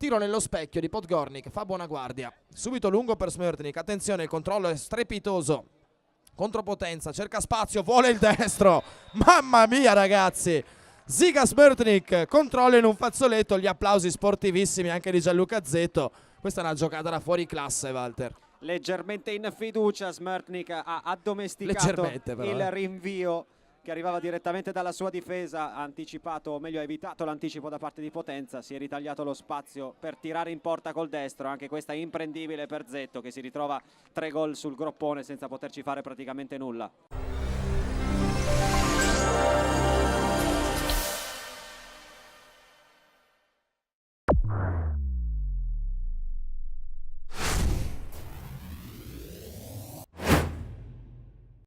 Tiro nello specchio di Podgornik, fa buona guardia. Subito lungo per Smrtnik, attenzione, il controllo è strepitoso. Contropotenza, cerca spazio, vuole il destro. Mamma mia ragazzi! Ziga Smrtnik controlla in un fazzoletto, gli applausi sportivissimi anche di Gianluca Zetto. Questa è una giocata da fuori classe, Walter. Leggermente in fiducia, Smrtnik ha addomesticato il rinvio che arrivava direttamente dalla sua difesa, ha anticipato, o meglio ha evitato l'anticipo da parte di Potenza, si è ritagliato lo spazio per tirare in porta col destro, anche questa è imprendibile per Zetto che si ritrova 3 gol sul groppone senza poterci fare praticamente nulla.